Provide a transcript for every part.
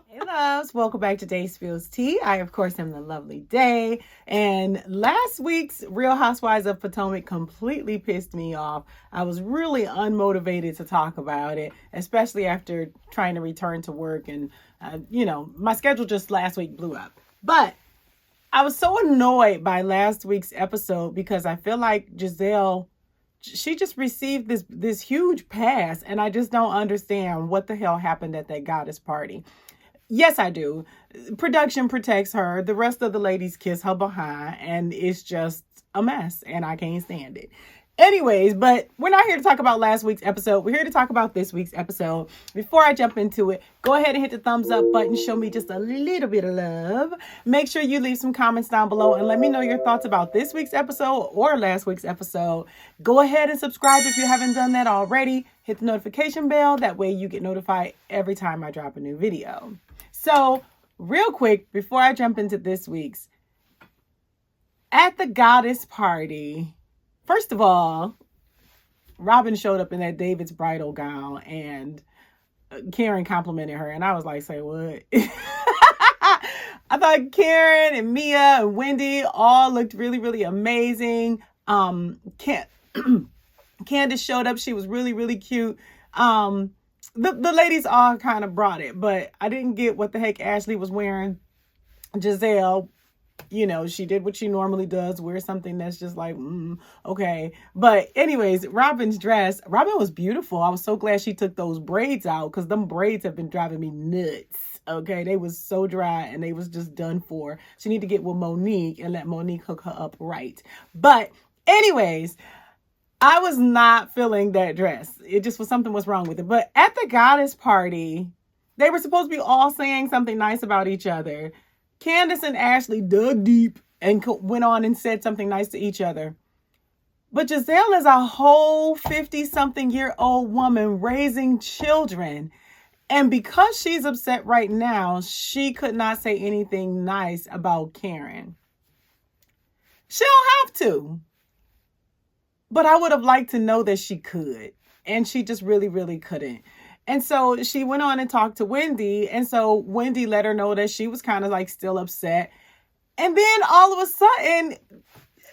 Hey loves, welcome back to Day Spills Tea. I, of course, am the lovely Day. And last week's Real Housewives of Potomac completely pissed me off. I was really unmotivated to talk about it, especially after trying to return to work. And, my schedule just last week blew up. But I was so annoyed by last week's episode because I feel like Giselle, she just received this huge pass. And I just don't understand what the hell happened at that goddess party. Yes, I do. Production protects her. The rest of the ladies kiss her behind, and it's just a mess, and I can't stand it. Anyways, but we're not here to talk about last week's episode. We're here to talk about this week's episode. Before I jump into it, go ahead and hit the thumbs up button. Show me just a little bit of love. Make sure you leave some comments down below and let me know your thoughts about this week's episode or last week's episode. Go ahead and subscribe if you haven't done that already. Hit the notification bell. That way you get notified every time I drop a new video. So, real quick, before I jump into this week's, at the goddess party, first of all, Robin showed up in that David's bridal gown and Karen complimented her. And I was like, say what? I thought Karen and Mia and Wendy all looked really, really amazing. Candiace showed up. She was really, really cute. The ladies all kind of brought it, but I didn't get what the heck Ashley was wearing. Giselle, she did what she normally does, wear something that's just like, okay. But anyways, Robin was beautiful. I was so glad she took those braids out because them braids have been driving me nuts. Okay, they was so dry and they was just done for. She need to get with Monique and let Monique hook her up right. But anyways, I was not feeling that dress. It just was something was wrong with it. But at the goddess party, they were supposed to be all saying something nice about each other. Candiace and Ashley dug deep and went on and said something nice to each other. But Giselle is a whole 50-something-year-old woman raising children. And because she's upset right now, she could not say anything nice about Karen. She don't have to. But I would have liked to know that she could. And she just really, really couldn't. And so she went on and talked to Wendy. And so Wendy let her know that she was kind of like still upset. And then all of a sudden,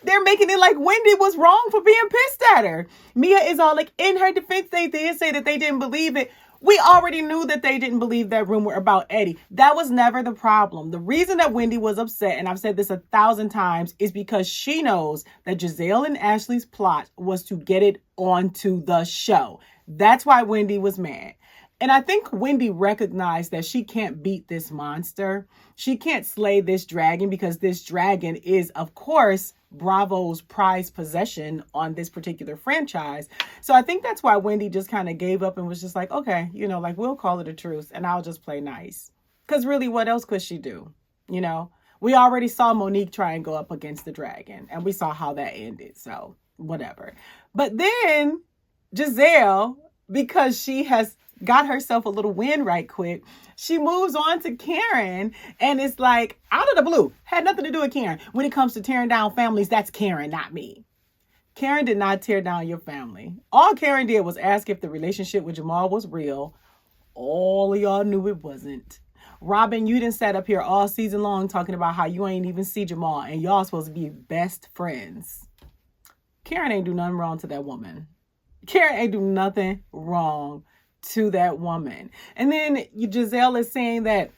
they're making it like Wendy was wrong for being pissed at her. Mia is all like, in her defense, they did say that they didn't believe it. We already knew that they didn't believe that rumor about Eddie. That was never the problem. The reason that Wendy was upset, and I've said this 1,000 times, is because she knows that Giselle and Ashley's plot was to get it onto the show. That's why Wendy was mad. And I think Wendy recognized that she can't beat this monster. She can't slay this dragon because this dragon is, of course, Bravo's prized possession on this particular franchise. So I think that's why Wendy just kind of gave up and was just like, okay, we'll call it a truce and I'll just play nice. Because really, what else could she do? We already saw Monique try and go up against the dragon and we saw how that ended. So whatever. But then Giselle, because she has got herself a little win right quick, she moves on to Karen, and it's like out of the blue, had nothing to do with Karen. When it comes to tearing down families, that's Karen, not me. Karen did not tear down your family. All Karen did was ask if the relationship with Jamal was real. All of y'all knew it wasn't. Robin, you didn't sat up here all season long talking about how you ain't even see Jamal and y'all supposed to be best friends. Karen ain't do nothing wrong to that woman. Karen ain't do nothing wrong to that woman. And then Giselle is saying that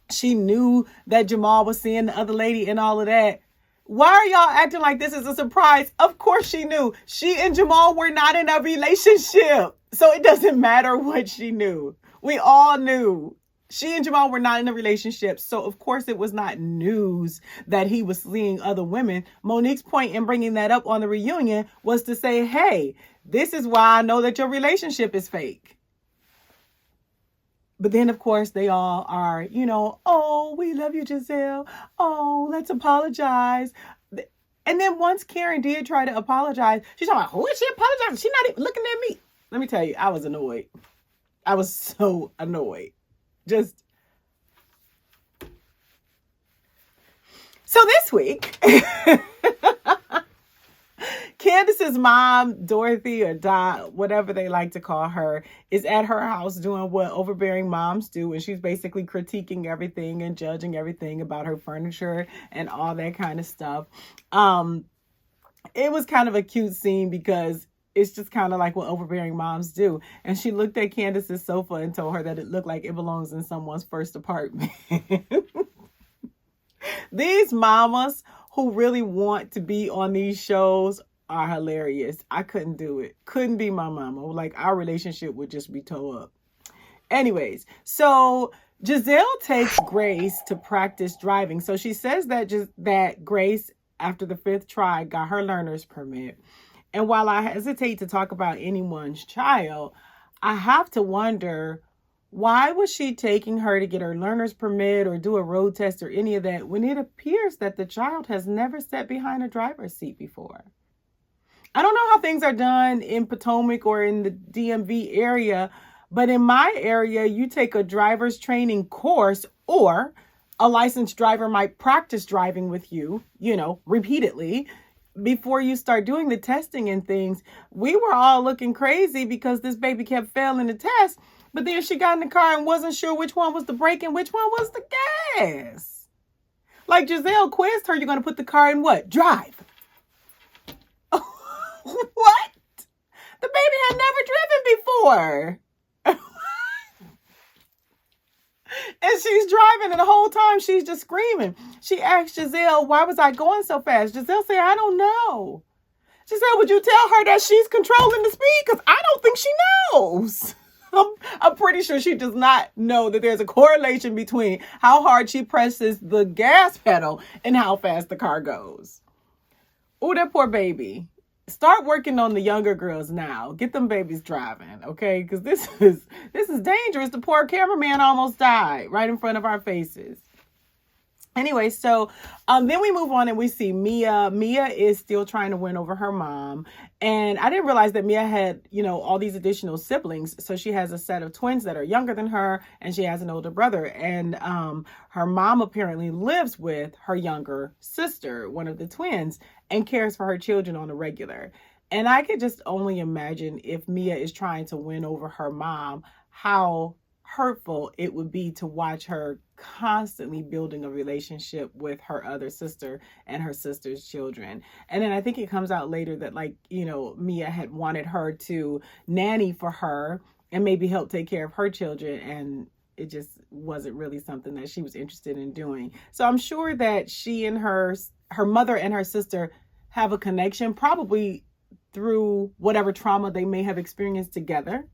she knew that Jamal was seeing the other lady and all of that. Why are y'all acting like this is a surprise? Of course she knew. She and Jamal were not in a relationship. So it doesn't matter what she knew. We all knew. She and Jamal were not in a relationship. So of course it was not news that he was seeing other women. Monique's point in bringing that up on the reunion was to say, hey, this is why I know that your relationship is fake. But then, of course, they all are, oh, we love you, Giselle. Oh, let's apologize. And then once Karen did try to apologize, she's like, who is she apologizing? She's not even looking at me. Let me tell you, I was annoyed. I was so annoyed. So this week, Candiace's mom, Dorothy or Dot, whatever they like to call her, is at her house doing what overbearing moms do. And she's basically critiquing everything and judging everything about her furniture and all that kind of stuff. It was kind of a cute scene because it's just kind of like what overbearing moms do. And she looked at Candiace's sofa and told her that it looked like it belongs in someone's first apartment. These mamas who really want to be on these shows are hilarious. I couldn't do it. Couldn't be my mama. Like, our relationship would just be toe up. Anyways, so Giselle takes Grace to practice driving. So she says that Grace, after the 5th try, got her learner's permit. And while I hesitate to talk about anyone's child, I have to wonder, why was she taking her to get her learner's permit or do a road test or any of that when it appears that the child has never sat behind a driver's seat before? I don't know how things are done in Potomac or in the DMV area, but in my area, you take a driver's training course, or a licensed driver might practice driving with you, repeatedly before you start doing the testing and things. We were all looking crazy because this baby kept failing the test, but then she got in the car and wasn't sure which one was the brake and which one was the gas. Like, Giselle quizzed her, you're going to put the car in what? Drive. What? The baby had never driven before. And she's driving, and the whole time she's just screaming. She asked Giselle, why was I going so fast? Giselle said, I don't know. Giselle, would you tell her that she's controlling the speed? Because I don't think she knows. I'm pretty sure she does not know that there's a correlation between how hard she presses the gas pedal and how fast the car goes. Oh, that poor baby. Start working on the younger girls now. Get them babies driving, okay? Because this is dangerous. The poor cameraman almost died right in front of our faces. Anyway, so then we move on and we see Mia. Mia is still trying to win over her mom. And I didn't realize that Mia had, all these additional siblings. So she has a set of twins that are younger than her, and she has an older brother. And her mom apparently lives with her younger sister, one of the twins, and cares for her children on a regular. And I could just only imagine, if Mia is trying to win over her mom, how hurtful it would be to watch her constantly building a relationship with her other sister and her sister's children. And then I think it comes out later that, Mia had wanted her to nanny for her and maybe help take care of her children, and it just wasn't really something that she was interested in doing. So I'm sure that she and her mother and her sister have a connection, probably through whatever trauma they may have experienced together.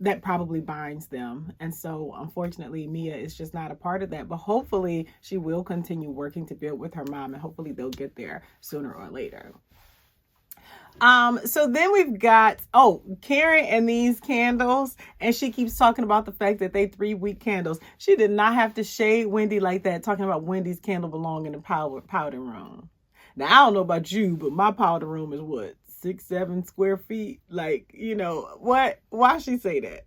That probably binds them. And so unfortunately, Mia is just not a part of that, but hopefully she will continue working to build with her mom, and hopefully they'll get there sooner or later. So then we've got, Karen and these candles, and she keeps talking about the fact that they 3-week candles. She did not have to shade Wendy like that, talking about Wendy's candle belong in the powder room. Now, I don't know about you, but my powder room is what? 6-7 square feet. Like, what? Why she say that?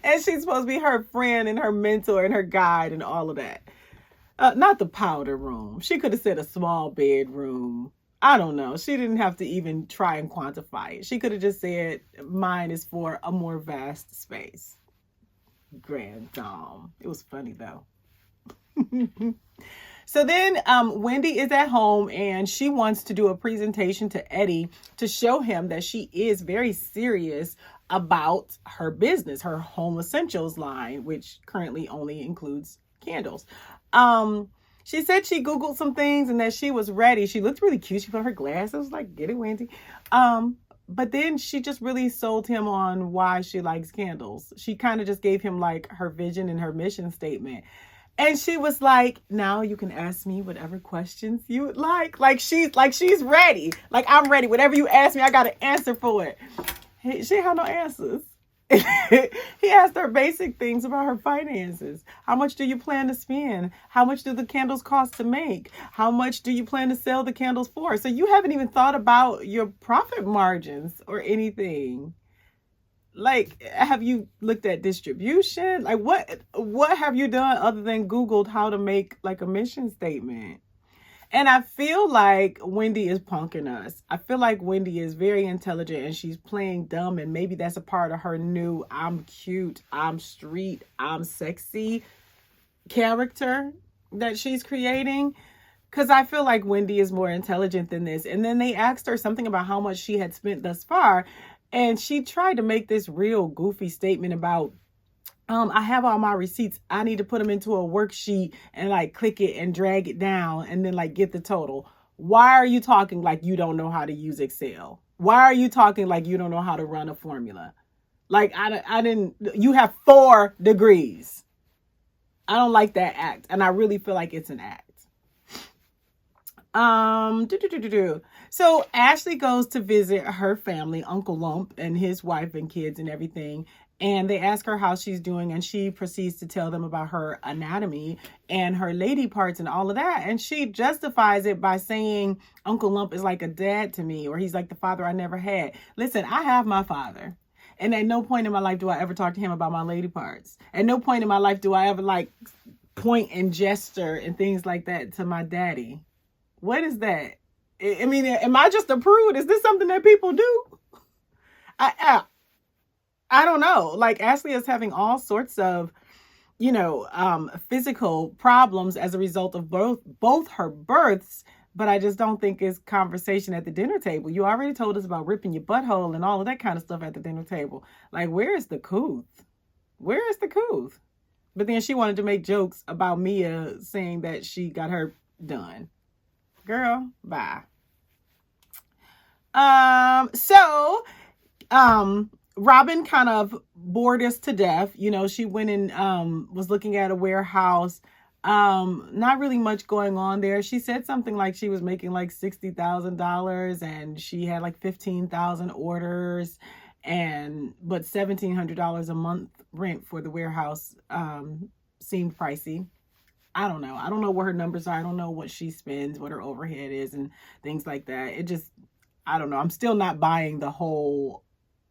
And she's supposed to be her friend and her mentor and her guide and all of that. Not the powder room. She could have said a small bedroom. I don't know. She didn't have to even try and quantify it. She could have just said mine is for a more vast space. Grand dame. It was funny though. So then Wendy is at home, and she wants to do a presentation to Eddie to show him that she is very serious about her business, her home essentials line, which currently only includes candles. She said she Googled some things and that she was ready. She looked really cute. She put her glasses, like, get it, Wendy. But then she just really sold him on why she likes candles. She kind of just gave him like her vision and her mission statement. And she was like, now you can ask me whatever questions you would like. Like she's ready. Like, I'm ready. Whatever you ask me, I got an answer for it. She had no answers. He asked her basic things about her finances. How much do you plan to spend? How much do the candles cost to make? How much do you plan to sell the candles for? So you haven't even thought about your profit margins or anything. Like, have you looked at distribution? Like, what have you done other than Googled how to make like a mission statement? And I feel like Wendy is punking us. I feel like Wendy is very intelligent and she's playing dumb. And maybe that's a part of her new I'm cute, I'm street, I'm sexy character that she's creating. Because I feel like Wendy is more intelligent than this. And then they asked her something about how much she had spent thus far. And she tried to make this real goofy statement about, I have all my receipts. I need to put them into a worksheet and like click it and drag it down and then like get the total. Why are you talking like you don't know how to use Excel? Why are you talking like you don't know how to run a formula? Like I didn't, you have 4 degrees. I don't like that act. And I really feel like it's an act. So Ashley goes to visit her family, Uncle Lump and his wife and kids and everything. And they ask her how she's doing, and she proceeds to tell them about her anatomy and her lady parts and all of that. And she justifies it by saying Uncle Lump is like a dad to me, or he's like the father I never had. Listen, I have my father. And at no point in my life do I ever talk to him about my lady parts. At no point in my life do I ever like point and gesture and things like that to my daddy. What is that? I mean, am I just a prude? Is this something that people do? I don't know. Like Ashley is having all sorts of, physical problems as a result of both her births. But I just don't think it's conversation at the dinner table. You already told us about ripping your butthole and all of that kind of stuff at the dinner table. Like, where is the couth? Where is the couth? But then she wanted to make jokes about Mia saying that she got her done. Girl, bye. Robin kind of bored us to death. She went and was looking at a warehouse. Not really much going on there. She said something like she was making like $60,000 and she had like 15,000 orders but $1,700 a month rent for the warehouse seemed pricey. I don't know. I don't know what her numbers are. I don't know what she spends, what her overhead is and things like that. I don't know. I'm still not buying the whole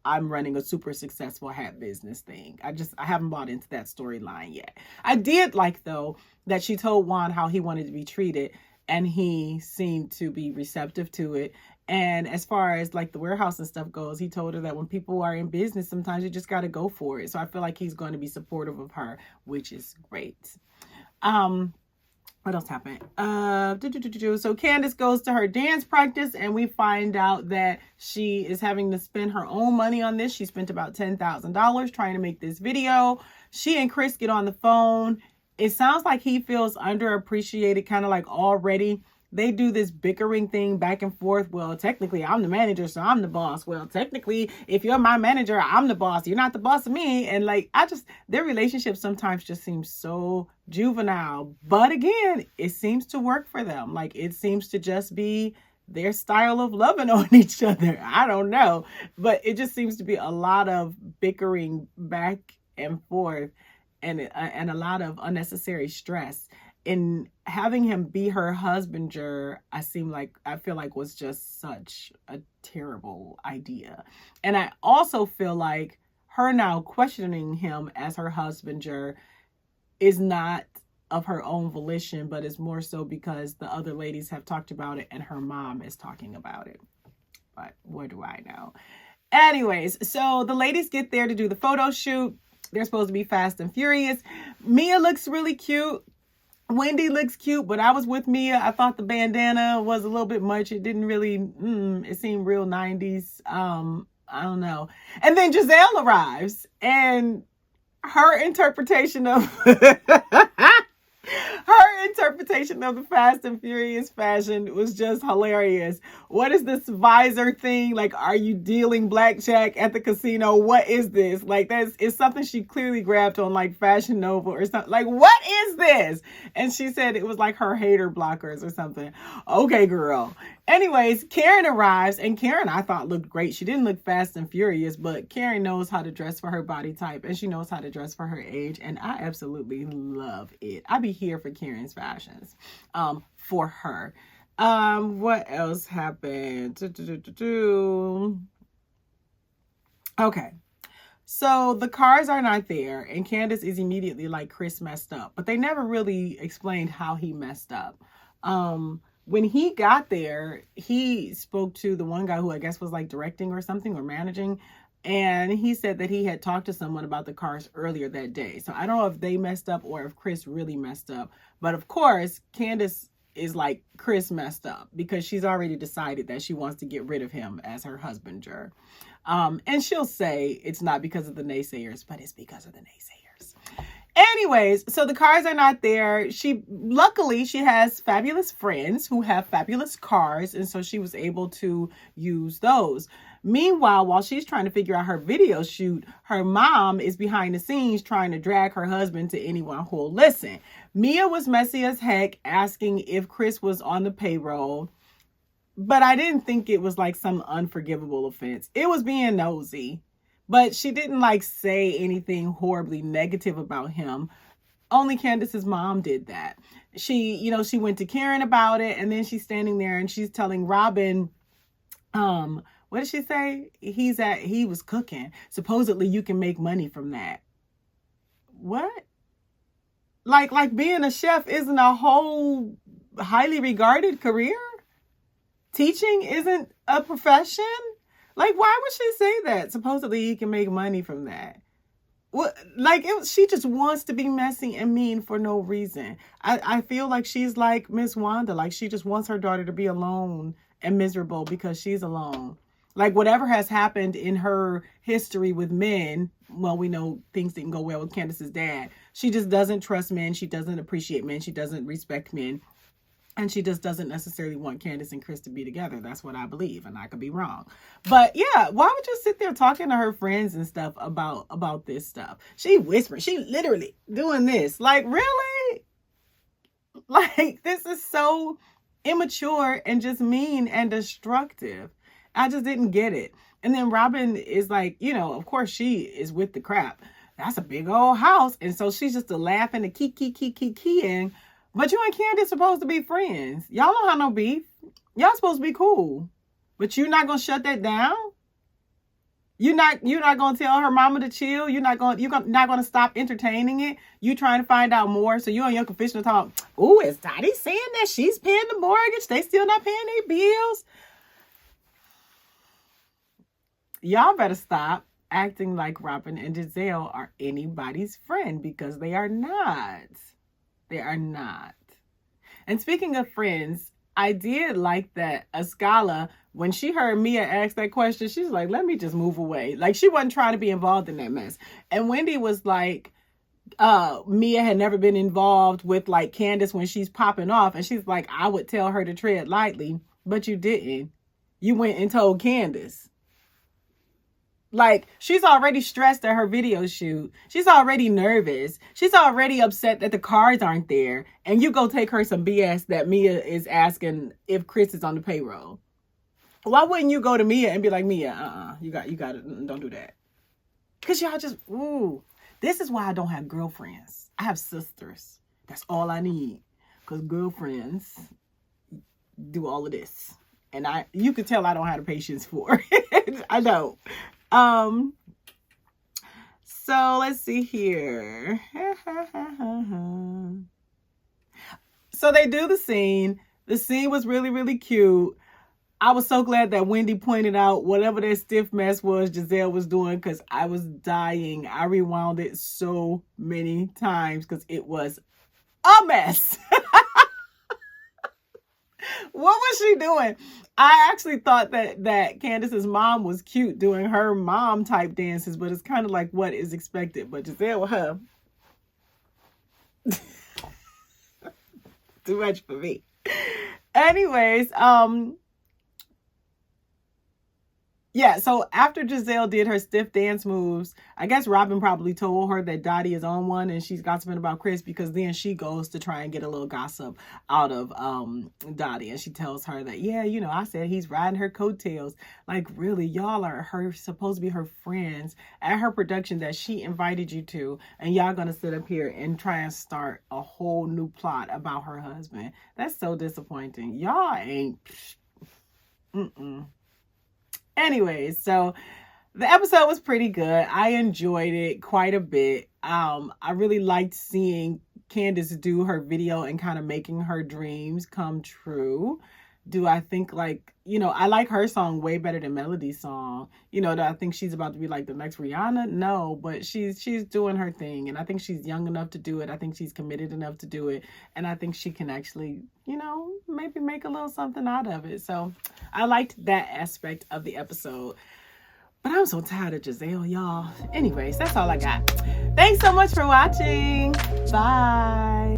I'm running a super successful hat business thing. I haven't bought into that storyline yet. I did like, though, that she told Juan how he wanted to be treated and he seemed to be receptive to it. And as far as like the warehouse and stuff goes, he told her that when people are in business, sometimes you just got to go for it. So I feel like he's going to be supportive of her, which is great. What else happened? So Candiace goes to her dance practice and we find out that she is having to spend her own money on this. She spent about $10,000 trying to make this video. She and Chris get on the phone. It sounds like he feels underappreciated, kind of like already. They do this bickering thing back and forth. Well, technically, I'm the manager, so I'm the boss. Well, technically, if you're my manager, I'm the boss. You're not the boss of me. And like, their relationship sometimes just seems so juvenile. But again, it seems to work for them. Like, it seems to just be their style of loving on each other. I don't know. But it just seems to be a lot of bickering back and forth and a lot of unnecessary stress. In having him be her husbander, I feel like was just such a terrible idea. And I also feel like her now questioning him as her husbander is not of her own volition, but is more so because the other ladies have talked about it and her mom is talking about it. But what do I know? Anyways, so the ladies get there to do the photo shoot. They're supposed to be fast and furious. Mia looks really cute. Wendy looks cute, but I was with Mia. I thought the bandana was a little bit much. It didn't really, it seemed real 90s. I don't know. And then Giselle arrives and her interpretation of the Fast and Furious fashion was just hilarious. What is this visor thing? Like, are you dealing blackjack at the casino? What is this? Like, it's something she clearly grabbed on like Fashion Nova or something. Like, what is this? And she said it was like her hater blockers or something. Okay, girl. Anyways, Karen arrives, and Karen I thought looked great. She didn't look fast and furious, but Karen knows how to dress for her body type and she knows how to dress for her age, and I absolutely love it. I'd be here for Karen's fashions for her. What else happened? Okay. So the cars are not there, and Candiace is immediately like, Chris messed up, but they never really explained how he messed up. when he got there, he spoke to the one guy who I guess was like directing or something or managing. And he said that he had talked to someone about the cars earlier that day. So I don't know if they messed up or if Chris really messed up. But of course, Candiace is like, Chris messed up because she's already decided that she wants to get rid of him as her husbander. And she'll say it's not because of the naysayers, but it's because of the naysayers. Anyways, so the cars are not there. Luckily, she has fabulous friends who have fabulous cars. And so she was able to use those. Meanwhile, while she's trying to figure out her video shoot, her mom is behind the scenes trying to drag her husband to anyone who'll listen. Mia was messy as heck, asking if Chris was on the payroll. But I didn't think it was like some unforgivable offense. It was being nosy. But she didn't like say anything horribly negative about him. Only Candiace's mom did that. She went to Karen about it, and then she's standing there and she's telling Robin, what did she say? He was cooking. Supposedly you can make money from that. What? Like being a chef isn't a whole highly regarded career? Teaching isn't a profession? Like, why would she say that? Supposedly you can make money from that. What? She just wants to be messy and mean for no reason. I feel like she's like Miss Wanda. Like, she just wants her daughter to be alone and miserable because she's alone. Like, whatever has happened in her history with men, well, we know things didn't go well with Candiace's dad. She just doesn't trust men. She doesn't appreciate men. She doesn't respect men. And she just doesn't necessarily want Candiace and Chris to be together. That's what I believe, and I could be wrong. But yeah, why would you sit there talking to her friends and stuff about this stuff? She whispered. She literally doing this. Like, really? Like, this is so immature and just mean and destructive. I just didn't get it. And then Robin is like, of course she is with the crap. That's a big old house. And so she's just laughing and keying. But you and Candiace supposed to be friends. Y'all don't have no beef. Y'all supposed to be cool. But you're not gonna shut that down? You're not gonna tell her mama to chill. You're not gonna stop entertaining it. You trying to find out more. So you and your confessional talk, ooh, is Dottie saying that she's paying the mortgage? They still not paying their bills. Y'all better stop acting like Robin and Giselle are anybody's friend, because they are not. They are not. And speaking of friends, I did like that Ascala, when she heard Mia ask that question, she's like, let me just move away. Like, she wasn't trying to be involved in that mess. And Wendy was like, Mia had never been involved with like Candiace when she's popping off. And she's like, I would tell her to tread lightly, but you didn't. You went and told Candiace. Like, she's already stressed at her video shoot. She's already nervous. She's already upset that the cars aren't there. And you go take her some BS that Mia is asking if Chris is on the payroll. Why wouldn't you go to Mia and be like, Mia, you got it. Don't do that. Because y'all just, this is why I don't have girlfriends. I have sisters. That's all I need. Because girlfriends do all of this. And you could tell I don't have the patience for it. I don't. So let's see here. So they do the scene. The scene was really, really cute. I was so glad that Wendy pointed out whatever that stiff mess was Giselle was doing, because I was dying. I rewound it so many times because it was a mess. What was she doing? I actually thought that Candiace's mom was cute doing her mom type dances, but it's kind of like what is expected. But Giselle with her, too much for me. Anyways, yeah, so after Giselle did her stiff dance moves, I guess Robin probably told her that Dottie is on one and she's gossiping about Chris, because then she goes to try and get a little gossip out of Dottie. And she tells her that, yeah, I said he's riding her coattails. Like, really, y'all are supposed to be her friends at her production that she invited you to. And y'all gonna sit up here and try and start a whole new plot about her husband. That's so disappointing. Y'all ain't... Anyways, so the episode was pretty good. I enjoyed it quite a bit. I really liked seeing Candiace do her video and kind of making her dreams come true? Do I think like, I like her song way better than Melody's song. Do I think she's about to be like the next Rihanna? No, but she's doing her thing, and I think she's young enough to do it. I think she's committed enough to do it, and I think she can actually, maybe make a little something out of it. So I liked that aspect of the episode. But I'm so tired of Giselle, y'all. Anyways, that's all I got. Thanks so much for watching. Bye.